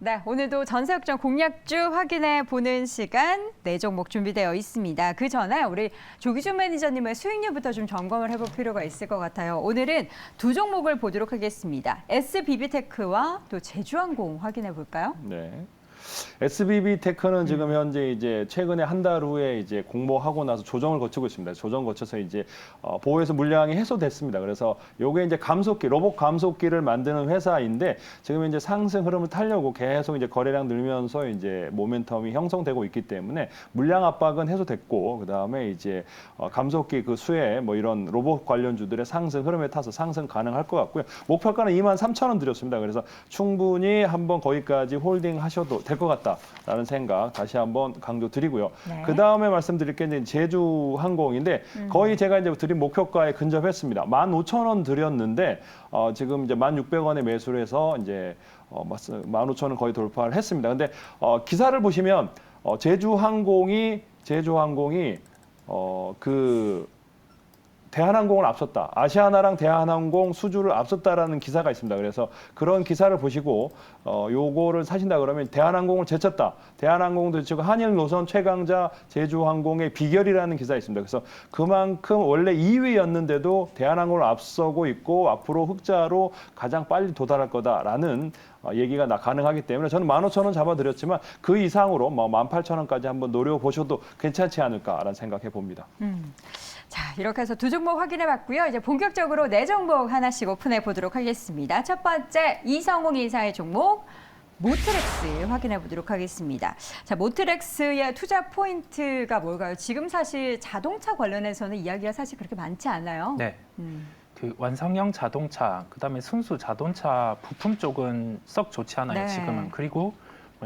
네, 오늘도 전세역전 공략주 확인해 보는 시간 네 종목 준비되어 있습니다. 그 전에 우리 조기준 매니저님의 수익률부터 좀 점검을 해볼 필요가 있을 것 같아요. 오늘은 두 종목을 보도록 하겠습니다. SBB테크와 또 제주항공 확인해 볼까요? 네. SBB테크는 지금 현재 이제 최근에 한 달 후에 이제 공모하고 나서 조정을 거치고 있습니다. 조정 거쳐서 이제 보호해서 물량이 해소됐습니다. 그래서 요게 이제 감속기, 로봇 감속기를 만드는 회사인데 지금 이제 상승 흐름을 타려고 계속 이제 거래량 늘면서 이제 모멘텀이 형성되고 있기 때문에 물량 압박은 해소됐고 그다음에 이제 감속기 그 수혜 뭐 이런 로봇 관련주들의 상승 흐름에 타서 상승 가능할 것 같고요. 목표가는 23,000원 드렸습니다. 그래서 충분히 한번 거기까지 홀딩 하셔도 될 것 같다라는 생각 다시 한번 강조드리고요. 네. 그 다음에 말씀드릴 게 이제 제주항공인데 거의 제가 이제 드린 목표가에 근접했습니다. 15,000원 드렸는데 지금 이제 1,600원에 매수를 해서 이제 15,000원 거의 돌파를 했습니다. 근데 기사를 보시면 제주항공이 대한항공을 앞섰다. 아시아나랑 대한항공 수주를 앞섰다라는 기사가 있습니다. 그래서 그런 기사를 보시고 요거를 사신다 그러면 대한항공을 제쳤다. 대한항공도 제치고 한일 노선 최강자 제주항공의 비결이라는 기사가 있습니다. 그래서 그만큼 원래 2위였는데도 대한항공을 앞서고 있고 앞으로 흑자로 가장 빨리 도달할 거다라는 얘기가 가능하기 때문에 저는 15,000원 잡아드렸지만 그 이상으로 18,000원까지 한번 노려보셔도 괜찮지 않을까라는 생각해 봅니다. 자, 이렇게 해서 두 종목 확인해 봤고요. 이제 본격적으로 네 종목 하나씩 오픈해 보도록 하겠습니다. 첫 번째 이성웅 이사의 종목 모트렉스 확인해 보도록 하겠습니다. 자, 모트렉스의 투자 포인트가 뭘까요? 지금 사실 자동차 관련해서는 이야기가 사실 그렇게 많지 않아요. 네. 그 완성형 자동차, 그다음에 순수 자동차 부품 쪽은 썩 좋지 않아요, 네. 지금은. 그리고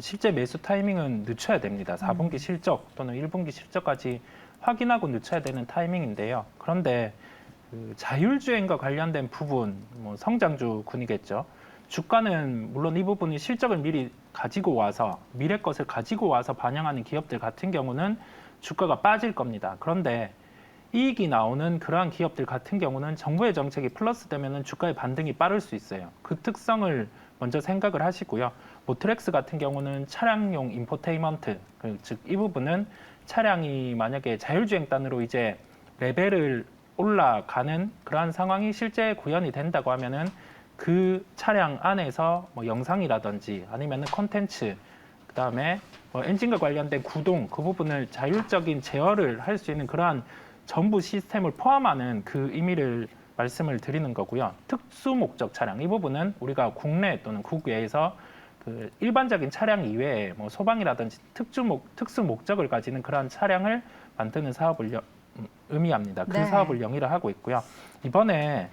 실제 매수 타이밍은 늦춰야 됩니다. 4분기 실적 또는 1분기 실적까지 확인하고 늦춰야 되는 타이밍인데요. 그런데 그 자율주행과 관련된 부분, 성장주군이겠죠. 주가는 물론 이 부분이 실적을 미리 가지고 와서 미래 것을 가지고 와서 반영하는 기업들 같은 경우는 주가가 빠질 겁니다. 그런데 이익이 나오는 그러한 기업들 같은 경우는 정부의 정책이 플러스 되면은 주가의 반등이 빠를 수 있어요. 그 특성을 먼저 생각을 하시고요. 모트렉스 같은 경우는 차량용 인포테인먼트, 즉 이 부분은 차량이 만약에 자율주행단으로 이제 레벨을 올라가는 그러한 상황이 실제 구현이 된다고 하면은 그 차량 안에서 영상이라든지 아니면은 콘텐츠, 그다음에 엔진과 관련된 구동 그 부분을 자율적인 제어를 할 수 있는 그러한 전부 시스템을 포함하는 그 의미를 말씀을 드리는 거고요. 특수 목적 차량 이 부분은 우리가 국내 또는 국외에서 그 일반적인 차량 이외에 소방이라든지 특수 목적을 가지는 그러한 차량을 만드는 사업을 의미합니다. 그 네. 사업을 영위를 하고 있고요. 이번에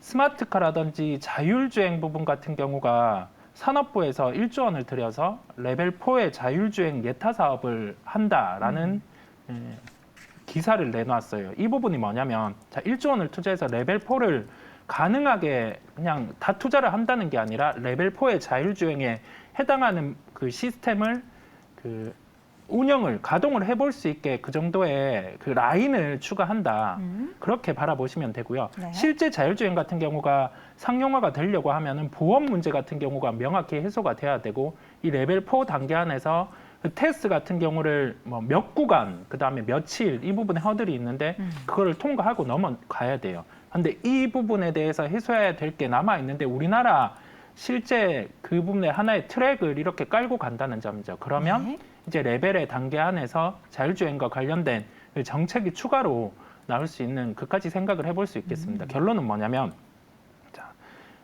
스마트카라든지 자율주행 부분 같은 경우가 산업부에서 1조 원을 들여서 레벨 4의 자율주행 예타 사업을 한다라는 기사를 내놨어요. 이 부분이 뭐냐면 1조 원을 투자해서 레벨 4를 가능하게 그냥 다 투자를 한다는 게 아니라 레벨 4의 자율주행에 해당하는 그 시스템을 운영을 가동을 해볼 수 있게 그 정도의 그 라인을 추가한다. 그렇게 바라보시면 되고요. 네. 실제 자율주행 같은 경우가 상용화가 되려고 하면은 보험 문제 같은 경우가 명확히 해소가 돼야 되고 이 레벨 4 단계 안에서 그 테스트 같은 경우를 몇 구간, 그다음에 며칠 이 부분에 허들이 있는데 그거를 통과하고 넘어가야 돼요. 근데 이 부분에 대해서 해소해야 될 게 남아 있는데 우리나라 실제 그 부분에 하나의 트랙을 이렇게 깔고 간다는 점이죠. 그러면 네. 이제 레벨의 단계 안에서 자율주행과 관련된 그 정책이 추가로 나올 수 있는 그까지 생각을 해볼 수 있겠습니다. 결론은 뭐냐면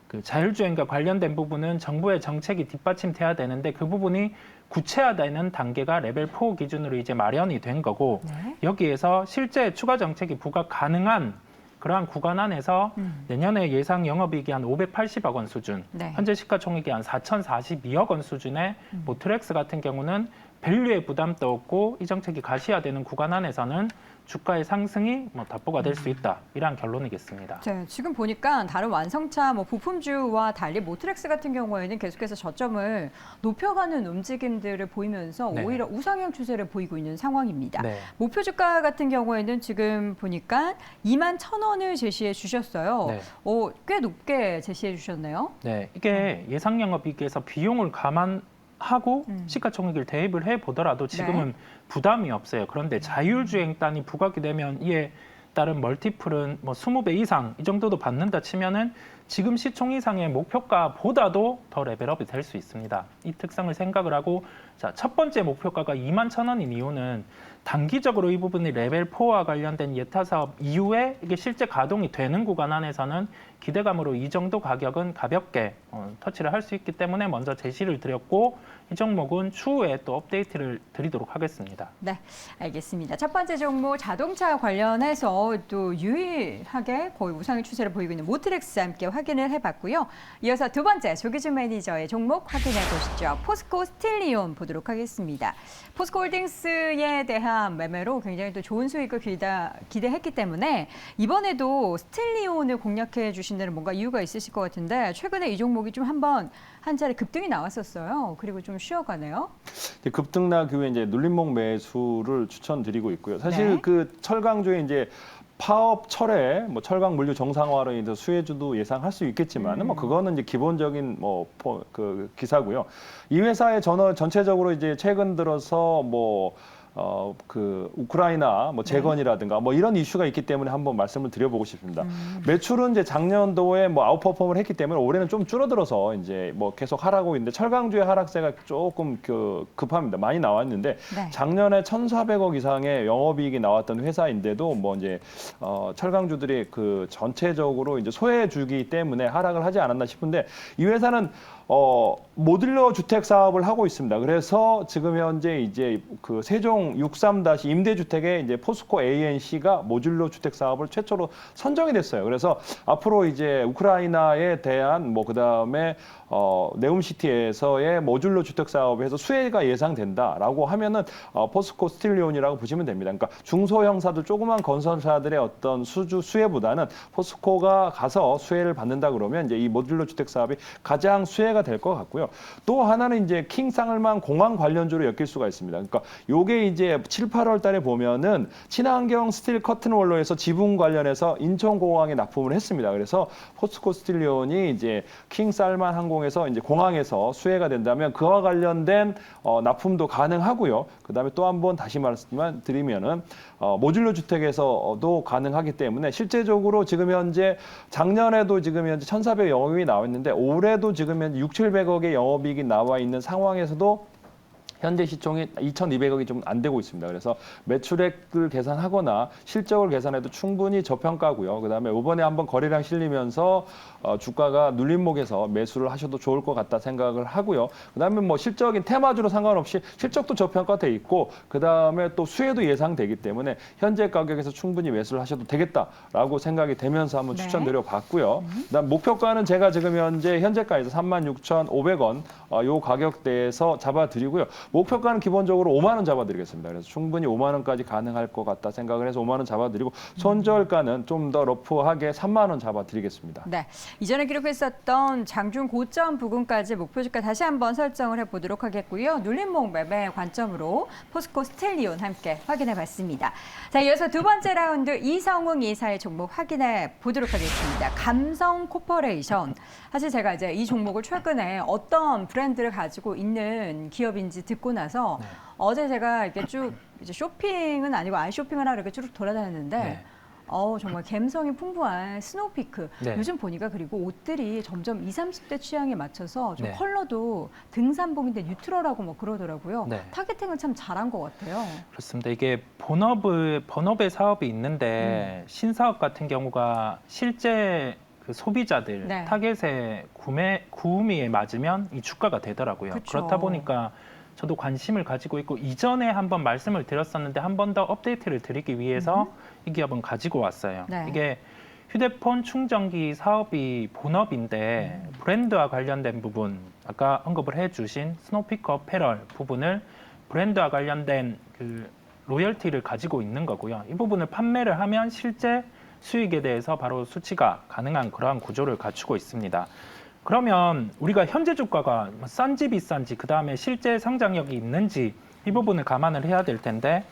그 자율주행과 관련된 부분은 정부의 정책이 뒷받침돼야 되는데 그 부분이 구체화되는 단계가 레벨 4 기준으로 이제 마련이 된 거고 네. 여기에서 실제 추가 정책이 부과 가능한 그러한 구간 안에서 내년에 예상 영업이익이 한 580억 원 수준, 네. 현재 시가총액이 한 4,042억 원 수준의 모트렉스 같은 경우는 밸류의 부담도 없고 이 정책이 가시화되는 구간 안에서는 주가의 상승이 답보가 될 수 있다. 이러한 결론이겠습니다. 네, 지금 보니까 다른 완성차 부품주와 달리 모트렉스 같은 경우에는 계속해서 저점을 높여가는 움직임들을 보이면서 네. 오히려 우상향 추세를 보이고 있는 상황입니다. 네. 목표 주가 같은 경우에는 지금 보니까 21,000원을 제시해 주셨어요. 네. 꽤 높게 제시해 주셨네요. 네, 이게 예상 영업이익에서 비용을 감안한 하고 시가총액을 대입을 해 보더라도 지금은 부담이 없어요. 그런데 자율주행단이 부각이 되면 이에 따른 멀티플은 뭐 20배 이상 이 정도도 받는다 치면은 지금 시총 이상의 목표가보다도 더 레벨업이 될 수 있습니다. 이 특성을 생각을 하고 자, 첫 번째 목표가가 21,000원인 이유는 단기적으로 이 부분이 레벨 4와 관련된 예타 사업 이후에 이게 실제 가동이 되는 구간 안에서는 기대감으로 이 정도 가격은 가볍게 터치를 할 수 있기 때문에 먼저 제시를 드렸고 이 종목은 추후에 또 업데이트를 드리도록 하겠습니다. 네, 알겠습니다. 첫 번째 종목 자동차 관련해서 또 유일하게 거의 우상의 추세를 보이고 있는 모트렉스 함께 확인을 해봤고요. 이어서 두 번째 조기준 매니저의 종목 확인해 보시죠. 포스코 스틸리온 보도록 하겠습니다. 포스코홀딩스에 대한 매매로 굉장히 또 좋은 수익을 기대했기 때문에 이번에도 스틸리온을 공략해 주신 데는 뭔가 이유가 있으실 것 같은데 최근에 이 종목이 좀 한 차례 급등이 나왔었어요. 그리고 좀 쉬어가네요. 급등락 이후에 이제 눌림목 매수를 추천드리고 있고요. 사실 네. 그 철강주에 이제 파업 철회, 뭐 철강 물류 정상화로 인해서 수혜주도 예상할 수 있겠지만, 뭐 그거는 이제 기본적인 그 기사고요. 이 회사의 전체적으로 이제 최근 들어서 그 우크라이나 재건이라든가 이런 이슈가 있기 때문에 한번 말씀을 드려보고 싶습니다. 매출은 이제 작년도에 아웃퍼폼을 했기 때문에 올해는 좀 줄어들어서 이제 계속 하락하고 있는데 철강주의 하락세가 조금 급합니다. 많이 나왔는데 네. 작년에 1,400억 이상의 영업이익이 나왔던 회사인데도 이제 철강주들이 그 전체적으로 이제 소외주기 때문에 하락을 하지 않았나 싶은데 이 회사는 모듈러 주택 사업을 하고 있습니다. 그래서 지금 현재 이제 그 세종 63 임대주택에 이제 포스코 ANC가 모듈러 주택 사업을 최초로 선정이 됐어요. 그래서 앞으로 이제 우크라이나에 대한 그다음에 네움시티에서의 모듈러 주택 사업에서 수혜가 예상된다라고 하면은 포스코 스틸리온이라고 보시면 됩니다. 그러니까 중소형사들 조그만 건설사들의 어떤 수혜보다는 포스코가 가서 수혜를 받는다 그러면 이제 이 모듈러 주택 사업이 가장 수혜가 될 것 같고요. 또 하나는 이제 킹쌍을만 공항 관련주로 엮일 수가 있습니다. 그러니까 요게 이제 7, 8월 달에 보면은 친환경 스틸 커튼월로에서 지분 관련해서 인천공항에 납품을 했습니다. 그래서 포스코 스틸리온이 이제 킹쌀만 항공에서 이제 공항에서 수혜가 된다면 그와 관련된 납품도 가능하고요. 그다음에 또 한 번 다시 말씀드리면은 모듈러 주택에서도 가능하기 때문에 실제적으로 지금 현재 작년에도 지금 현재 1,400억 영업이익이 나와 있는데 올해도 지금 현재 6,700억의 영업이익이 나와 있는 상황에서도 현재 시총이 2,200억이 좀 안 되고 있습니다. 그래서 매출액을 계산하거나 실적을 계산해도 충분히 저평가고요. 그다음에 이번에 한번 거래량 실리면서 주가가 눌림목에서 매수를 하셔도 좋을 것 같다 생각을 하고요. 그다음에 실적인 테마주로 상관없이 실적도 저평가돼 있고 그다음에 또 수혜도 예상되기 때문에 현재 가격에서 충분히 매수를 하셔도 되겠다라고 생각이 되면서 한번 네. 추천드려 봤고요. 그다음 목표가는 제가 지금 현재가에서 36,500원 요 가격대에서 잡아드리고요. 목표가는 기본적으로 5만 원 잡아드리겠습니다. 그래서 충분히 5만 원까지 가능할 것 같다 생각을 해서 5만 원 잡아드리고 손절가는 좀 더 러프하게 3만 원 잡아드리겠습니다. 네, 이전에 기록했었던 장중 고점 부근까지 목표주가 다시 한번 설정을 해보도록 하겠고요. 눌림목 매매 관점으로 포스코 스틸리온 함께 확인해봤습니다. 자, 이어서 두 번째 라운드 이성웅 이사의 종목 확인해 보도록 하겠습니다. 감성 코퍼레이션. 사실 제가 이제 이 종목을 최근에 어떤 브랜드를 가지고 있는 기업인지 듣고 나서 어제 제가 이렇게 쭉 이제 쇼핑은 아니고 아이쇼핑을 하러 이렇게 쭉 돌아다녔는데 네. 정말 감성이 풍부한 스노우피크. 네. 요즘 보니까 그리고 옷들이 점점 20, 30대 취향에 맞춰서 좀 네. 컬러도 등산복인데 뉴트럴하고 그러더라고요. 네. 타겟팅을 참 잘한 것 같아요. 그렇습니다. 이게 본업의 사업이 있는데 신사업 같은 경우가 실제 그 소비자들 네. 타겟의 구매에 맞으면 이 주가가 되더라고요. 그쵸. 그렇다 보니까 저도 관심을 가지고 있고 이전에 한번 말씀을 드렸었는데 한 번 더 업데이트를 드리기 위해서 이 기업은 가지고 왔어요. 네. 이게 휴대폰 충전기 사업이 본업인데 브랜드와 관련된 부분, 아까 언급을 해주신 스노우피커 패럴 부분을 브랜드와 관련된 그 로열티를 가지고 있는 거고요. 이 부분을 판매를 하면 실제 수익에 대해서 바로 수치가 가능한 그러한 구조를 갖추고 있습니다. 그러면 우리가 현재 주가가 싼지 비싼지 그다음에 실제 성장력이 있는지 이 부분을 감안을 해야 될 텐데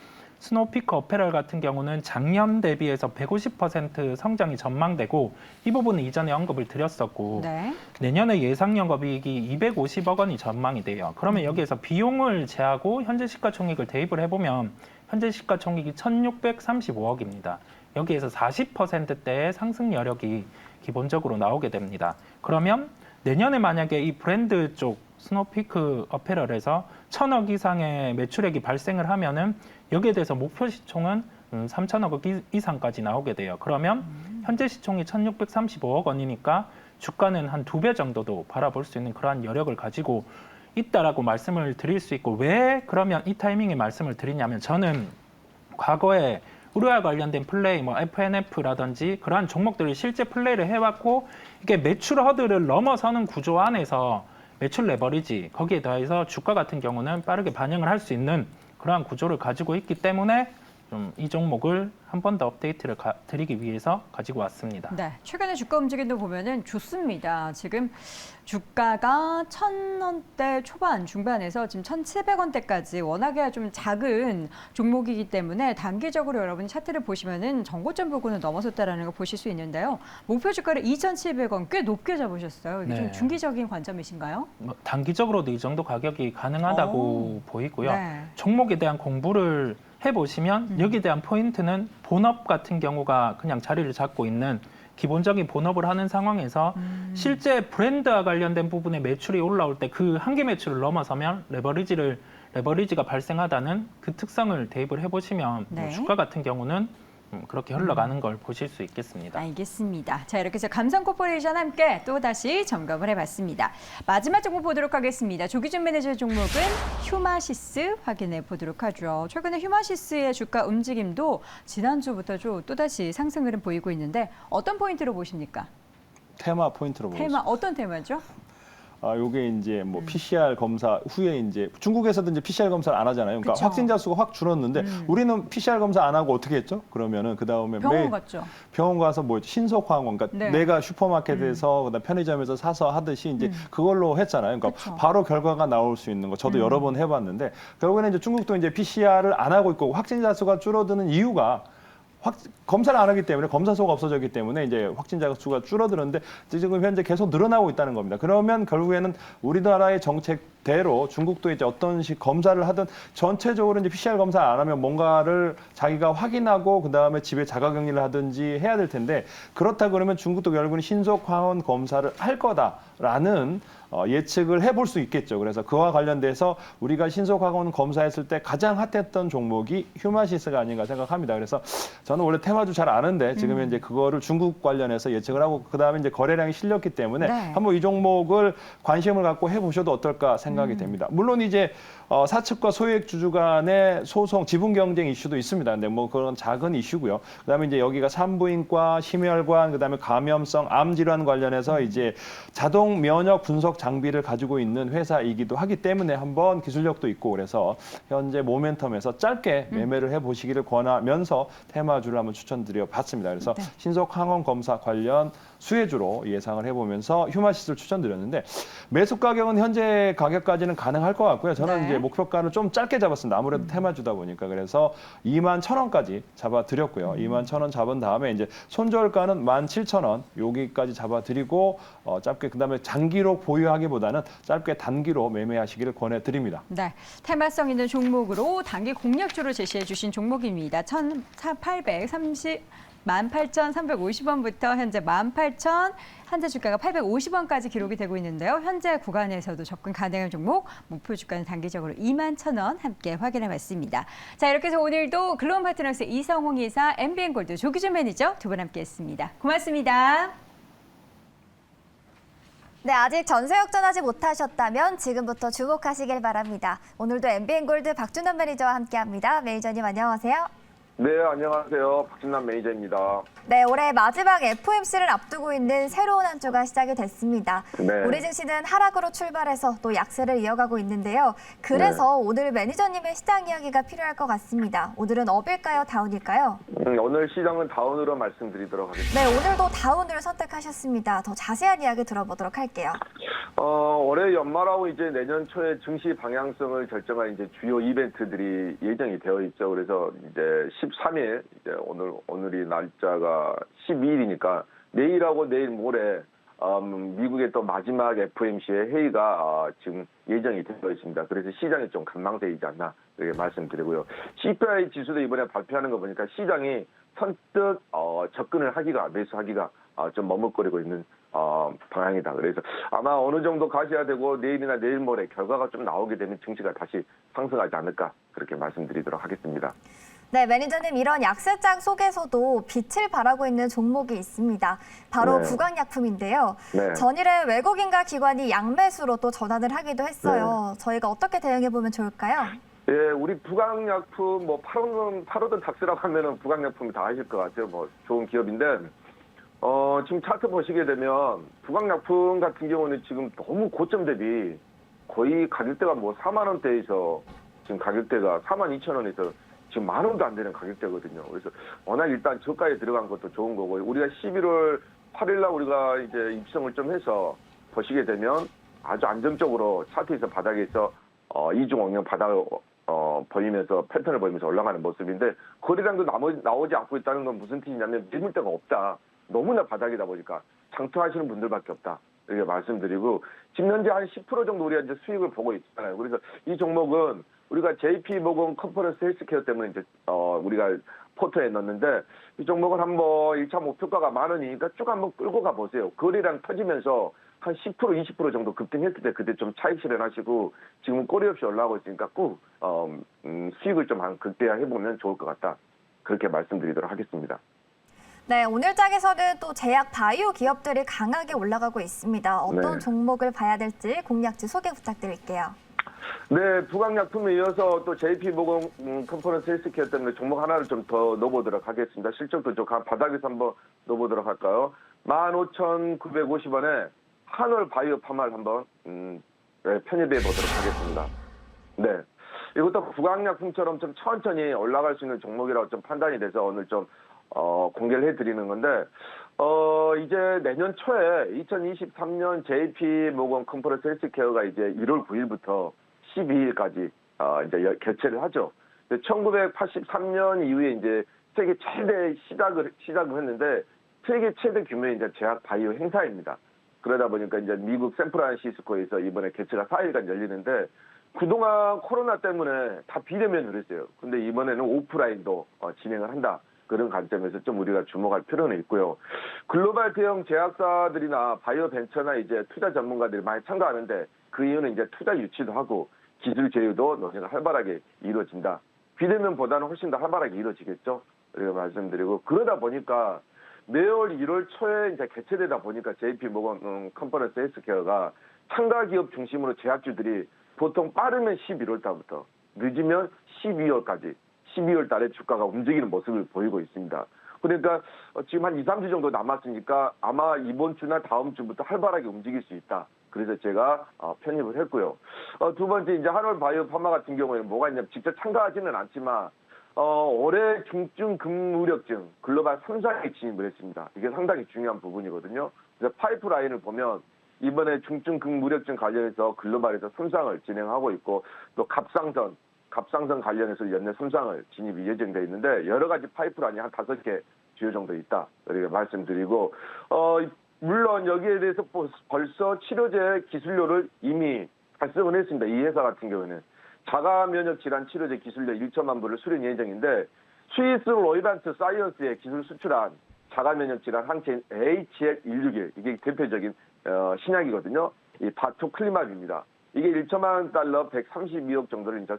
스노우피크 어페럴 같은 경우는 작년 대비해서 150% 성장이 전망되고 이 부분은 이전에 언급을 드렸었고 네. 내년에 예상 영업이익이 250억 원이 전망이 돼요. 그러면 여기에서 비용을 제하고 현재 시가총액을 대입을 해보면 현재 시가총액이 1,635억입니다. 여기에서 40%대의 상승 여력이 기본적으로 나오게 됩니다. 그러면 내년에 만약에 이 브랜드 쪽 스노우피크 어페럴에서 1,000억 이상의 매출액이 발생을 하면은 여기에 대해서 목표 시총은 3,000억 이상까지 나오게 돼요. 그러면 현재 시총이 1,635억 원이니까 주가는 한 2배 정도도 바라볼 수 있는 그러한 여력을 가지고 있다라고 말씀을 드릴 수 있고, 왜 그러면 이 타이밍에 말씀을 드리냐면, 저는 과거에 의료와 관련된 플레이, 뭐 FNF라든지 그러한 종목들을 실제 플레이를 해왔고, 이게 매출 허들을 넘어서는 구조 안에서 매출 레버리지, 거기에 더해서 주가 같은 경우는 빠르게 반영을 할 수 있는 그러한 구조를 가지고 있기 때문에 좀 이 종목을 한 번 더 업데이트를 드리기 위해서 가지고 왔습니다. 네, 최근에 주가 움직임도 보면은 좋습니다. 지금 주가가 1,000원대 초반, 중반에서 지금 1,700원대까지 워낙에 좀 작은 종목이기 때문에 단기적으로 여러분이 차트를 보시면은 전고점 부근을 넘어섰다라는 걸 보실 수 있는데요. 목표 주가를 2,700원 꽤 높게 잡으셨어요. 이게 네. 좀 중기적인 관점이신가요? 뭐 단기적으로도 이 정도 가격이 가능하다고 보이고요. 네. 종목에 대한 공부를 해보시면 여기에 대한 포인트는 본업 같은 경우가 그냥 자리를 잡고 있는 기본적인 본업을 하는 상황에서 실제 브랜드와 관련된 부분에 매출이 올라올 때 그 한계 매출을 넘어서면 레버리지가 발생하다는 그 특성을 대입을 해보시면 네. 주가 같은 경우는 그렇게 흘러가는 걸 보실 수 있겠습니다. 알겠습니다. 자, 이렇게 해서 감성 코퍼레이션 함께 또다시 점검을 해봤습니다. 마지막 종목 보도록 하겠습니다. 조기준 매니저 종목은 휴마시스 확인해 보도록 하죠. 최근에 휴마시스의 주가 움직임도 지난주부터 또다시 상승 흐름 보이고 있는데 어떤 포인트로 보십니까? 테마 포인트로 보겠습니다. 테마, 어떤 테마죠? 요게 이제 뭐 PCR 검사 후에 이제 중국에서도 이제 PCR 검사를 안 하잖아요. 그러니까 그쵸. 확진자 수가 확 줄었는데 우리는 PCR 검사 안 하고 어떻게 했죠? 그러면은 그 다음에 병원 갔죠. 병원 가서 뭐 신속항원, 그러니까 네. 내가 슈퍼마켓에서 그다음 편의점에서 사서 하듯이 이제 그걸로 했잖아요. 그러니까 그쵸. 바로 결과가 나올 수 있는 거 저도 여러 번 해봤는데 결국에는 이제 중국도 이제 PCR을 안 하고 있고 확진자 수가 줄어드는 이유가 검사를 안 하기 때문에 검사 수가 없어졌기 때문에 이제 확진자 수가 줄어드는데 지금 현재 계속 늘어나고 있다는 겁니다. 그러면 결국에는 우리나라의 정책대로 중국도 이제 어떤 식 검사를 하든 전체적으로 이제 PCR 검사 안 하면 뭔가를 자기가 확인하고 그 다음에 집에 자가격리를 하든지 해야 될 텐데 그렇다 그러면 중국도 결국은 신속 항원 검사를 할 거다라는 예측을 해볼 수 있겠죠. 그래서 그와 관련돼서 우리가 신속항원 검사했을 때 가장 핫했던 종목이 휴마시스가 아닌가 생각합니다. 그래서 저는 원래 테마주 잘 아는데 지금 이제 그거를 중국 관련해서 예측을 하고 그 다음에 이제 거래량이 실렸기 때문에 네. 한번 이 종목을 관심을 갖고 해보셔도 어떨까 생각이 됩니다. 물론 이제 사측과 소액 주주 간의 소송, 지분 경쟁 이슈도 있습니다. 근데 뭐 그런 작은 이슈고요. 그다음에 이제 여기가 산부인과, 심혈관, 그다음에 감염성, 암 질환 관련해서 이제 자동 면역 분석 장비를 가지고 있는 회사이기도 하기 때문에 한번 기술력도 있고 그래서 현재 모멘텀에서 짧게 매매를 해보시기를 권하면서 테마주를 한번 추천드려 봤습니다. 그래서 네. 신속 항원 검사 관련 수혜주로 예상을 해보면서 휴마시스를 추천드렸는데 매수 가격은 현재 가격까지는 가능할 것 같고요. 저는 네. 이제 목표가를 좀 짧게 잡았습니다. 아무래도 테마주다 보니까 그래서 21,000원까지 잡아드렸고요. 21,000원 잡은 다음에 이제 손절가는 17,000원 여기까지 잡아드리고 짧게 그다음에 장기로 보유하기보다는 짧게 단기로 매매하시기를 권해드립니다. 네, 테마성 있는 종목으로 단기 공략주로 제시해 주신 종목입니다. 18,350원부터 현재 18,000, 현재 주가가 850원까지 기록이 되고 있는데요. 현재 구간에서도 접근 가능한 종목, 목표 주가는 단기적으로 21,000원 함께 확인해 봤습니다. 자, 이렇게 해서 오늘도 글로벌 파트너스 이성홍 이사, MBN골드 조기준 매니저 두 분 함께했습니다. 고맙습니다. 네, 아직 전세 역전하지 못하셨다면 지금부터 주목하시길 바랍니다. 오늘도 MBN골드 박준원 매니저와 함께합니다. 매니저님 안녕하세요. 네, 안녕하세요. 박진남 매니저입니다. 네, 올해 마지막 FOMC를 앞두고 있는 새로운 한 주가 시작이 됐습니다. 네. 우리 증시는 하락으로 출발해서 또 약세를 이어가고 있는데요. 그래서 오늘 매니저님의 시장 이야기가 필요할 것 같습니다. 오늘은 업일까요, 다운일까요? 오늘 시장은 다운으로 말씀드리도록 하겠습니다. 네, 오늘도 다운을 선택하셨습니다. 더 자세한 이야기 들어보도록 할게요. 올해 연말하고 이제 내년 초에 증시 방향성을 결정할 이제 주요 이벤트들이 예정이 되어 있죠. 그래서 이제 13일, 이제 오늘이 날짜가 12일이니까 내일하고 내일 모레 미국의 또 마지막 FOMC의 회의가 지금 예정이 되어 있습니다. 그래서 시장이 좀 관망세이지 않나 이렇게 말씀드리고요. CPI 지수도 이번에 발표하는 거 보니까 시장이 선뜻 접근을 하기가 매수하기가 좀 머뭇거리고 있는 방향이다. 그래서 아마 어느 정도 가셔야 되고 내일이나 내일 모레 결과가 좀 나오게 되면 증시가 다시 상승하지 않을까 그렇게 말씀드리도록 하겠습니다. 네, 매니저님 이런 약세장 속에서도 빛을 발하고 있는 종목이 있습니다. 바로 네. 부강약품인데요. 네. 전일에 외국인과 기관이 양매수로 또 전환을 하기도 했어요. 저희가 어떻게 대응해 보면 좋을까요? 예, 우리 부강약품 뭐 팔오던 닥스라고 하면은 부강약품이 다 아실 것 같아요. 뭐 좋은 기업인데 지금 차트 보시게 되면 부강약품 같은 경우는 지금 너무 고점 대비 거의 가격대가 뭐 4만 원대에서 지금 가격대가 4만 2천 원에서 지금 만 원도 안 되는 가격대거든요. 그래서 워낙 일단 저가에 들어간 것도 좋은 거고 우리가 11월 8일날 우리가 이제 입성을 좀 해서 보시게 되면 아주 안정적으로 차트에서 바닥에서 이중엉령 바닥을 보이면서 패턴을 보이면서 올라가는 모습인데 거래량도 나오지 않고 있다는 건 무슨 뜻이냐면 밀물대가 없다. 너무나 바닥이다 보니까 장투하시는 분들밖에 없다. 이렇게 말씀드리고 지금 현재 한 10% 정도 우리가 이제 수익을 보고 있잖아요. 그래서 이 종목은 우리가 JP모건 컨퍼런스 헬스케어 때문에 이제 우리가 포트에 넣었는데 이 종목은 한번 1차 목표가가 만 원이니까 쭉 한번 끌고 가 보세요. 거래량 터지면서 한 10% 20% 정도 급등했을 때 그때 좀 차익 실현하시고 지금은 꼬리 없이 올라가고 있으니까 꼭 수익을 좀 극대화해 보면 좋을 것 같다. 그렇게 말씀드리도록 하겠습니다. 네, 오늘 장에서는 또 제약 바이오 기업들이 강하게 올라가고 있습니다. 어떤 네. 종목을 봐야 될지 공략지 소개 부탁드릴게요. 네, 부강약품에 이어서 또 JP모건 컨퍼런스 헬스케어 때문에 종목 하나를 좀 더 넣어보도록 하겠습니다. 실적도 좀 바닥에서 한번 넣어보도록 할까요? 15,950원에 한올 바이오 파마를 한번 편입해 보도록 하겠습니다. 네, 이것도 부강약품처럼 좀 천천히 올라갈 수 있는 종목이라고 좀 판단이 돼서 오늘 좀 공개를 해드리는 건데 이제 내년 초에 2023년 JP모건 컨퍼런스 헬스케어가 이제 1월 9일부터 12일까지 이제 개최를 하죠. 1983년 이후에 이제 세계 최대 시작을 했는데 세계 최대 규모의 이제 제약 바이오 행사입니다. 그러다 보니까 이제 미국 샌프란시스코에서 이번에 개최가 4일간 열리는데 그동안 코로나 때문에 다 비대면으로 했어요. 근데 이번에는 오프라인도 진행을 한다. 그런 관점에서 좀 우리가 주목할 필요는 있고요. 글로벌 대형 제약사들이나 바이오 벤처나 이제 투자 전문가들이 많이 참가하는데 그 이유는 이제 투자 유치도 하고 기술 제휴도 논의가 활발하게 이루어진다. 비대면보다는 훨씬 더 활발하게 이루어지겠죠. 이렇게 말씀드리고 그러다 보니까 매월 1월 초에 이제 개최되다 보니까 JP모건 컨퍼런스 헬스케어가 참가 기업 중심으로 제약주들이 보통 빠르면 11월 달부터 늦으면 12월까지 12월 달에 주가가 움직이는 모습을 보이고 있습니다. 그러니까 지금 한 2, 3주 정도 남았으니까 아마 이번 주나 다음 주부터 활발하게 움직일 수 있다. 그래서 제가 편입을 했고요. 두 번째 이제 한올 바이오 파마 같은 경우에는 뭐가 있냐면 직접 참가하지는 않지만 올해 중증 근무력증 글로벌 3상에 진입을 했습니다. 이게 상당히 중요한 부분이거든요. 그래서 파이프라인을 보면 이번에 중증 근무력증 관련해서 글로벌에서 3상을 진행하고 있고 또 갑상선 관련해서 연내 3상을 진입이 예정되어 있는데 여러 가지 파이프라인이 한 5개 주요 정도 있다. 이렇게 말씀드리고 물론 여기에 대해서 벌써 치료제 기술료를 이미 발송을 했습니다. 이 회사 같은 경우는 자가 면역 질환 치료제 기술료 1천만 불을 수령 예정인데 스위스 로이반트 사이언스에 기술 수출한 자가 면역 질환 항체인 HL161 이게 대표적인 신약이거든요. 이 바토클리맙입니다. 이게 1천만 달러 132억 정도를 이제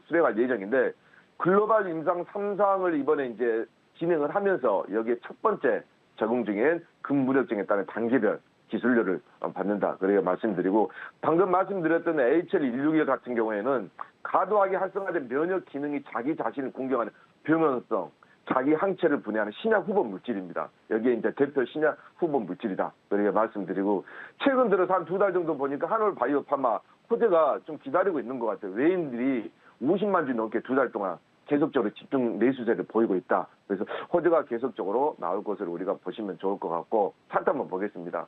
수령할 예정인데 글로벌 임상 3상을 이번에 이제 진행을 하면서 여기에 첫 번째 적용 중엔 근무력증에 따른 단계별 기술료를 받는다. 그렇게 말씀드리고 방금 말씀드렸던 HL161 같은 경우에는 과도하게 활성화된 면역 기능이 자기 자신을 공격하는 병원성 자기 항체를 분해하는 신약 후보 물질입니다. 여기에 이제 대표 신약 후보 물질이다. 이렇게 말씀드리고 최근 들어서 한 2달 정도 보니까 한올 바이오 파마 호재가 좀 기다리고 있는 것 같아요. 외인들이 50만 주 넘게 2달 동안 계속적으로 집중 매수세를 보이고 있다. 그래서 호재가 계속적으로 나올 것을 우리가 보시면 좋을 것 같고 차트 한번 보겠습니다.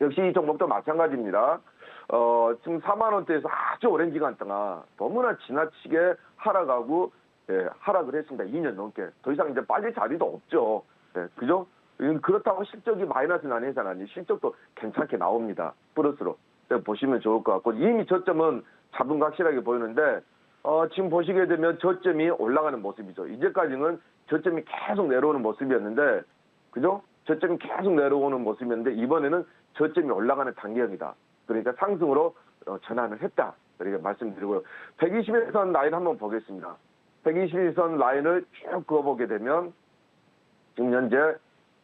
역시 이 종목도 마찬가지입니다. 지금 4만 원대에서 아주 오랜 기간 동안 너무나 지나치게 하락하고 하락을 했습니다. 2년 넘게. 더 이상 이제 빠질 자리도 없죠. 그죠? 그렇다고 실적이 마이너스 나는 회사는 아니 실적도 괜찮게 나옵니다. 플러스로. 보시면 좋을 것 같고 이미 저점은 잡은 거 확실하게 보이는데 지금 보시게 되면 저점이 올라가는 모습이죠. 이제까지는 저점이 계속 내려오는 모습이었는데 그죠? 저점이 계속 내려오는 모습이었는데 이번에는 저점이 올라가는 단계입니다. 그러니까 상승으로 전환을 했다. 이렇게 말씀드리고요. 121선 라인 한번 보겠습니다. 121선 라인을 쭉 그어보게 되면 지금 현재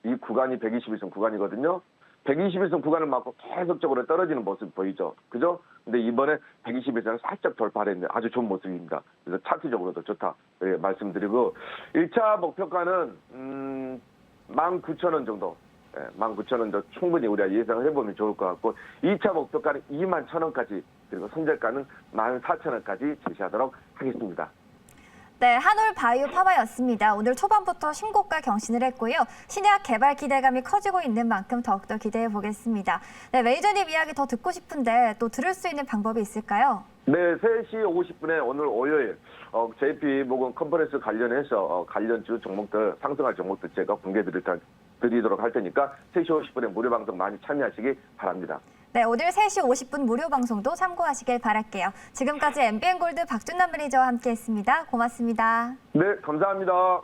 이 구간이 121선 구간이거든요. 121선 구간을 맞고 계속적으로 떨어지는 모습 보이죠. 그죠? 근데 이번에 121선을 살짝 돌파를 했는데 아주 좋은 모습입니다. 그래서 차트적으로도 좋다. 예, 말씀드리고 1차 목표가는 19,000원 정도. 19,000원 정도 충분히 우리가 예상을 해보면 좋을 것 같고 2차 목표가는 21,000원까지 그리고 손절가는 14,000원까지 제시하도록 하겠습니다. 네, 한올 바이오 파마였습니다. 오늘 초반부터 신고가 경신을 했고요. 신약 개발 기대감이 커지고 있는 만큼 더욱더 기대해 보겠습니다. 네, 매니저님 이야기 더 듣고 싶은데 또 들을 수 있는 방법이 있을까요? 네, 3시 50분에 오늘 월요일 JP 모건 컨퍼런스 관련해서 관련주 종목들 상승할 종목들 제가 공개드리도록 할 테니까 3시 50분에 무료 방송 많이 참여하시기 바랍니다. 네, 오늘 3시 50분 무료 방송도 참고하시길 바랄게요. 지금까지 MBN골드 박준남 매니저와 함께했습니다. 고맙습니다. 네, 감사합니다.